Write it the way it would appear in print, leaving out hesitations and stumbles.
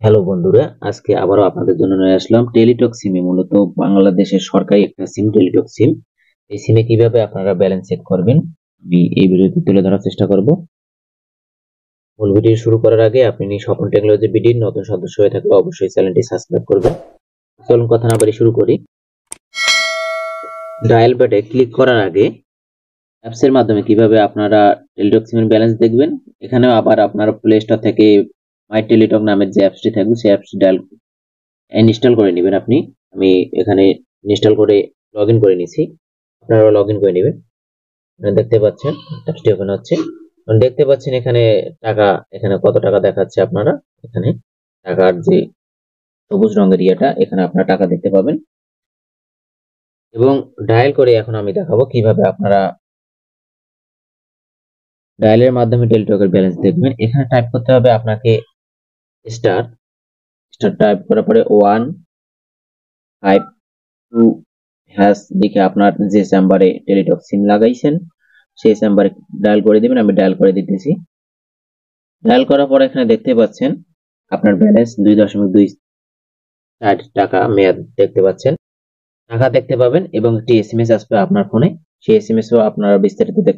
Hello বন্ধুরা, আজকে আবারও আপনাদের জন্য নিয়ে আসলাম টেলিটক সিমে। মূলত বাংলাদেশের সরকারি একটা সিম টেলিটক সিম। এই সিমে কিভাবে আপনারা ব্যালেন্স চেক করবেন আমি এই ভিডিওতে তুলে ধরার চেষ্টা করব। মূল ভিডিও শুরু করার আগে আপনি স্বপন টেকনোলজি বিডির নতুন সদস্য হয়ে থাকলে অবশ্যই চ্যানেলটি সাবস্ক্রাইব করবেন। চলুন কথা না বাড়িয়ে শুরু করি। ডায়াল প্যাডে ক্লিক করার আগে অ্যাপসের মাধ্যমে কিভাবে আপনারা টেলিটক সিমের ব্যালেন্স দেখবেন, এখানেও আবার আপনারা প্লে স্টোর থেকে মাই টেলিটক নামের যে অ্যাপসটি থাকবে সেই অ্যাপসটি ইনস্টল করে নেবেন আপনি। আমি এখানে ইনস্টল করে লগইন করে নিছি। আপনারা লগইন করে নেবেন। দেখতে পাচ্ছেন অ্যাপসটি ওপেন হচ্ছে। দেখতে পাচ্ছেন এখানে টাকা, এখানে কত টাকা দেখাচ্ছে আপনারা। এখানে টাকার যে সবুজ রঙের ইয়েটা, এখানে আপনারা টাকা দেখতে পাবেন। এবং ডায়াল করে এখন আমি দেখাবো কিভাবে আপনারা ডায়ালের মাধ্যমে টেলিটকের ব্যালেন্স দেখবেন। এখানে টাইপ করতে হবে আপনাকে স্টার স্টার টাইপ করার পরে 152 হ্যাশ লিখে আপনার যে চেম্বারে টেলিটক সিম লাগাইছেন সেই চেম্বারে ডায়াল করে দিবেন। আমি ডায়াল করে দিতেছি। ডায়াল করার পর এখানে দেখতে পাচ্ছেন আপনার ব্যালেন্স 2.24 টাকা মেয়াদ দেখতে পাচ্ছেন। টাকা দেখতে পাবেন এবং একটি এসএমএস আসবে আপনার ফোনে। সেই এসএমএস ও আপনারা বিস্তারিত দেখতে